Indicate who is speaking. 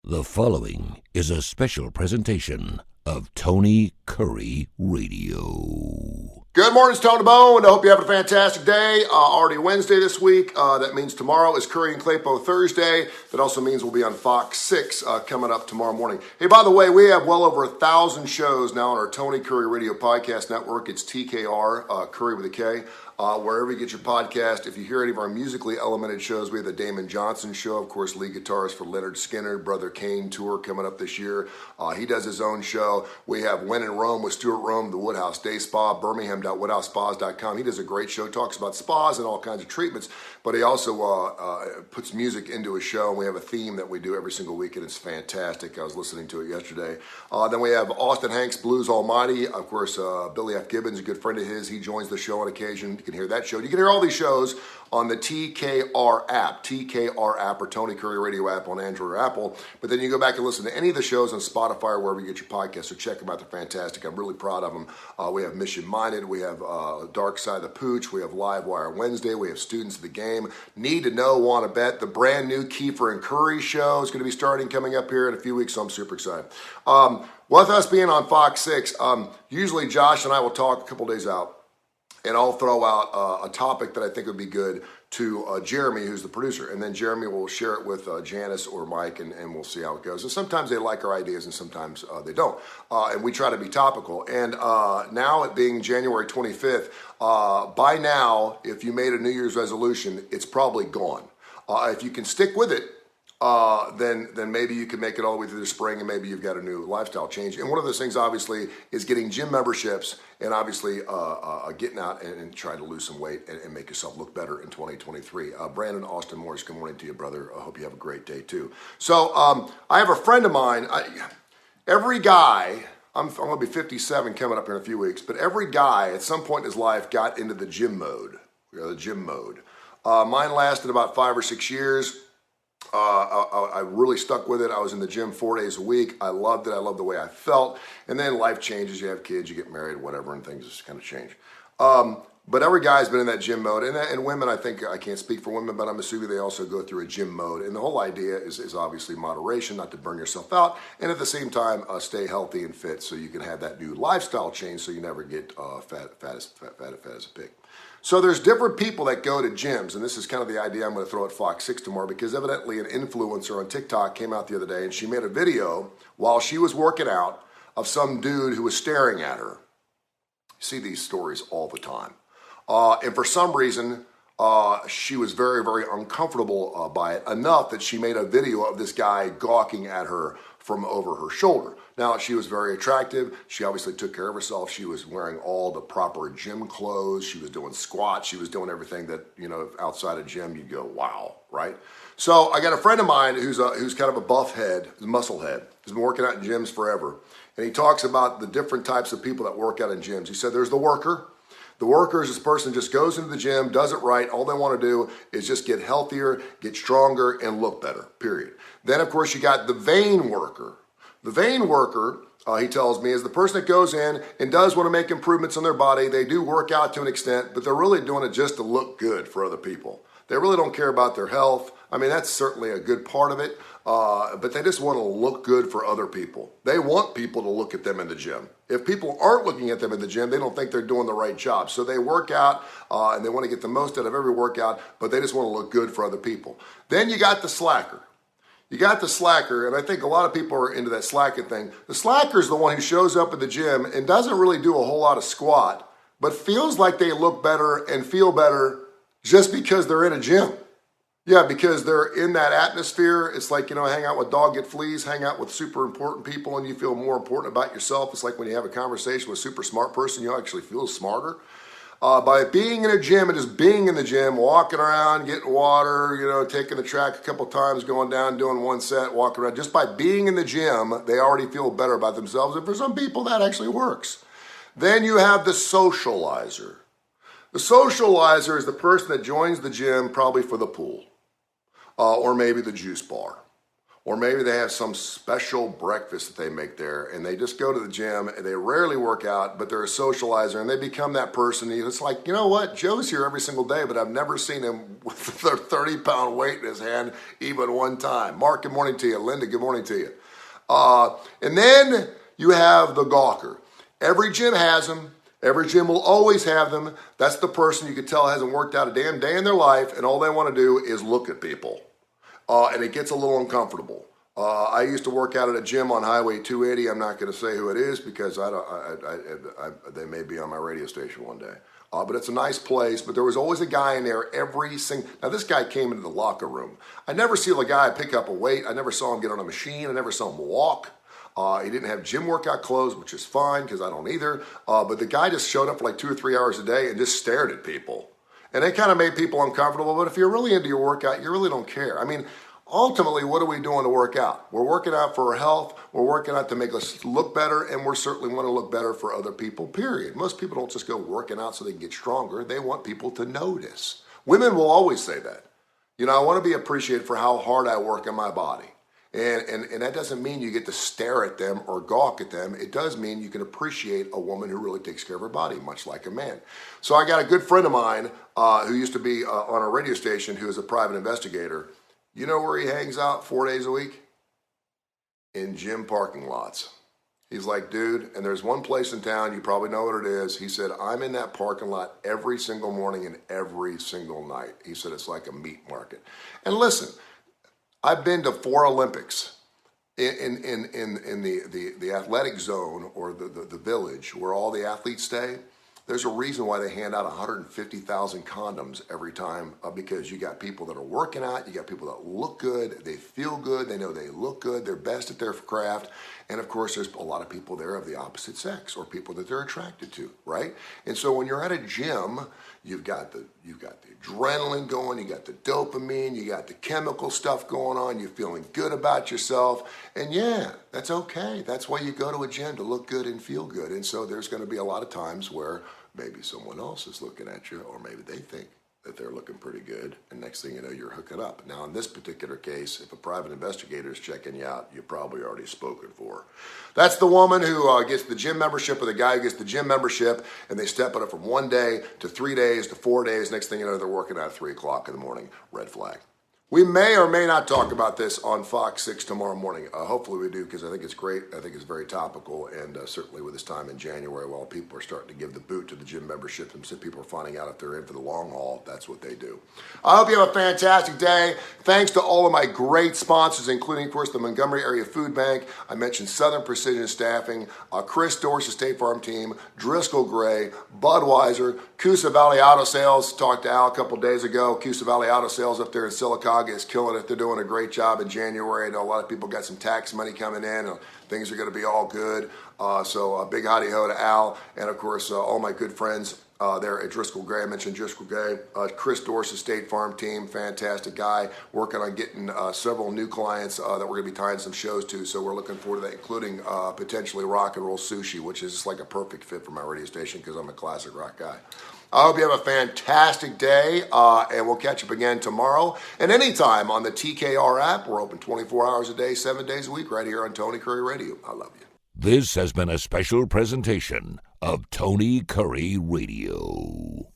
Speaker 1: The following is a special presentation of Tony Kurre Radio.
Speaker 2: Good morning, it's Tony Bone. I hope you have a fantastic day. Already Wednesday this week. That means tomorrow is Kurre and Claypo Thursday. That also means we'll be on Fox 6 coming up tomorrow morning. Hey, by the way, we have well over 1,000 shows now on our Tony Kurre Radio Podcast Network. It's TKR, Kurre with a K. Wherever you get your podcast. If you hear any of our musically elemented shows, we have the Damon Johnson Show, of course, lead guitarist for Leonard Skinner, Brother Kane tour coming up this year. He does his own show. We have When in Rome with Stuart Rome, the Woodhouse Day Spa, birmingham.woodhousespas.com. He does a great show, talks about spas and all kinds of treatments, but he also puts music into his show, and we have a theme that we do every single week, and it's fantastic. I was listening to it yesterday. Then we have Austin Hanks, Blues Almighty. Of course, Billy F. Gibbons, a good friend of his. He joins the show on occasion. You can hear that show. You can hear all these shows on the TKR app or Tony Kurre Radio app on Android or Apple. But then you go back and listen to any of the shows on Spotify or wherever you get your podcasts. So check them out. They're fantastic. I'm really proud of them. We have Mission Minded. We have Dark Side of the Pooch. We have Live Wire Wednesday. We have Students of the Game. Need to Know, Want to Bet. The brand new Kiefer and Curry show is going to be starting coming up here in a few weeks. So I'm super excited. With us being on Fox 6, usually Josh and I will talk a couple days out. And I'll throw out a topic that I think would be good to Jeremy, who's the producer. And then Jeremy will share it with Janice or Mike, and we'll see how it goes. And sometimes they like our ideas, and sometimes they don't. And we try to be topical. And now, it being January 25th, by now, if you made a New Year's resolution, it's probably gone. If you can stick with it, then maybe you can make it all the way through the spring, and maybe you've got a new lifestyle change. And one of those things, obviously, is getting gym memberships, and obviously getting out and trying to lose some weight and make yourself look better in 2023. Brandon Austin Morris, good morning to you, brother. I hope you have a great day too. So I have a friend of mine. Every guy, I'm going to be 57 coming up here in a few weeks, but every guy at some point in his life got into the gym mode. Mine lasted about 5 or 6 years. I really stuck with it. I was in the gym 4 days a week. I loved it. I loved the way I felt. And then life changes. You have kids, you get married, whatever, and things just kind of change. But every guy's been in that gym mode. And women, I think, I can't speak for women, but I'm assuming they also go through a gym mode. And the whole idea is obviously moderation, not to burn yourself out. And at the same time, stay healthy and fit so you can have that new lifestyle change so you never get fat as a pig. So there's different people that go to gyms, and this is kind of the idea I'm going to throw at Fox 6 tomorrow, because evidently an influencer on TikTok came out the other day, and she made a video while she was working out of some dude who was staring at her. You see these stories all the time. And for some reason, she was very, very uncomfortable by it, enough that she made a video of this guy gawking at her from over her shoulder. Now, she was very attractive. She obviously took care of herself. She was wearing all the proper gym clothes. She was doing squats. She was doing everything that, outside a gym, you'd go, wow, right? So I got a friend of mine who's kind of a buff head, muscle head. He's been working out in gyms forever. And he talks about the different types of people that work out in gyms. He said there's the worker. The worker is this person who just goes into the gym, does it right. All they want to do is just get healthier, get stronger, and look better, period. Then, of course, you got the vain worker. The vain worker, he tells me, is the person that goes in and does want to make improvements on their body. They do work out to an extent, but they're really doing it just to look good for other people. They really don't care about their health. I mean, that's certainly a good part of it, but they just want to look good for other people. They want people to look at them in the gym. If people aren't looking at them in the gym, they don't think they're doing the right job. So they work out, and they want to get the most out of every workout, but they just want to look good for other people. Then you got the slacker. You got the slacker, and I think a lot of people are into that slacking thing. The slacker is the one who shows up at the gym and doesn't really do a whole lot of squat, but feels like they look better and feel better just because they're in a gym. Yeah, because they're in that atmosphere. It's like, hang out with dog get fleas, hang out with super important people, and you feel more important about yourself. It's like when you have a conversation with a super smart person, you actually feel smarter. By being in a gym and just being in the gym, walking around, getting water, taking the track a couple times, going down, doing one set, walking around. Just by being in the gym, they already feel better about themselves. And for some people, that actually works. Then you have the socializer. The socializer is the person that joins the gym probably for the pool, or maybe the juice bar, Or maybe they have some special breakfast that they make there, and they just go to the gym, and they rarely work out, but they're a socializer, and they become that person. It's like, you know what? Joe's here every single day, but I've never seen him with a 30-pound weight in his hand even one time. Mark, good morning to you. Linda, good morning to you. And then you have the gawker. Every gym has them. Every gym will always have them. That's the person you can tell hasn't worked out a damn day in their life, and all they want to do is look at people. And it gets a little uncomfortable. I used to work out at a gym on Highway 280. I'm not going to say who it is because they may be on my radio station one day. But it's a nice place. But there was always a guy in there Now, this guy came into the locker room. I never see the guy pick up a weight. I never saw him get on a machine. I never saw him walk. He didn't have gym workout clothes, which is fine because I don't either. But the guy just showed up for like 2 or 3 hours a day and just stared at people. And it kind of made people uncomfortable. But if you're really into your workout, you really don't care. I mean, ultimately, what are we doing to work out? We're working out for our health. We're working out to make us look better. And we certainly want to look better for other people, period. Most people don't just go working out so they can get stronger. They want people to notice. Women will always say that. You know, I want to be appreciated for how hard I work in my body. And that doesn't mean you get to stare at them or gawk at them. It does mean you can appreciate a woman who really takes care of her body, much like a man. So I got a good friend of mine who used to be on a radio station who is a private investigator. You know where he hangs out 4 days a week? In gym parking lots. He's like, dude, and there's one place in town, you probably know what it is. He said, I'm in that parking lot every single morning and every single night. He said, it's like a meat market. And listen, I've been to 4 Olympics in the athletic zone or the village where all the athletes stay. There's a reason why they hand out 150,000 condoms every time because you got people that are working out, you got people that look good, they feel good, they know they look good, they're best at their craft, and of course there's a lot of people there of the opposite sex or people that they're attracted to, right? And so when you're at a gym, you've got the adrenaline going, you got the dopamine, you got the chemical stuff going on, you're feeling good about yourself, and yeah, that's okay. That's why you go to a gym, to look good and feel good. And so there's going to be a lot of times where maybe someone else is looking at you, or maybe they think that they're looking pretty good, and next thing you know, you're hooking up. Now, in this particular case, if a private investigator is checking you out, you're probably already spoken for. That's the woman who gets the gym membership, or the guy who gets the gym membership, and they step it up from 1 day to 3 days to 4 days. Next thing you know, they're working out at 3 o'clock in the morning. Red flag. We may or may not talk about this on Fox 6 tomorrow morning. Hopefully we do, because I think it's great. I think it's very topical, and certainly with this time in January, while people are starting to give the boot to the gym membership, and so people are finding out if they're in for the long haul, that's what they do. I hope you have a fantastic day. Thanks to all of my great sponsors, including, of course, the Montgomery Area Food Bank. I mentioned Southern Precision Staffing, Chris Dorsey State Farm Team, Driscoll Gray, Budweiser, Coosa Valley Auto Sales. Talked to Al a couple days ago. Coosa Valley Auto Sales up there in Silicaga is killing it. They're doing a great job in January. I know a lot of people got some tax money coming in. Things are going to be all good. So a big howdy ho to Al, and of course all my good friends there at Driscoll Gray. I mentioned Driscoll Gray. Chris Dorsey State Farm Team, fantastic guy, working on getting several new clients that we're going to be tying some shows to. So we're looking forward to that, including potentially Rock and Roll Sushi, which is just like a perfect fit for my radio station because I'm a classic rock guy. I hope you have a fantastic day, and we'll catch up again tomorrow and anytime on the TKR app. We're open 24 hours a day, 7 days a week, right here on Tony Curry Radio. I love you.
Speaker 1: This has been a special presentation of Tony Curry Radio.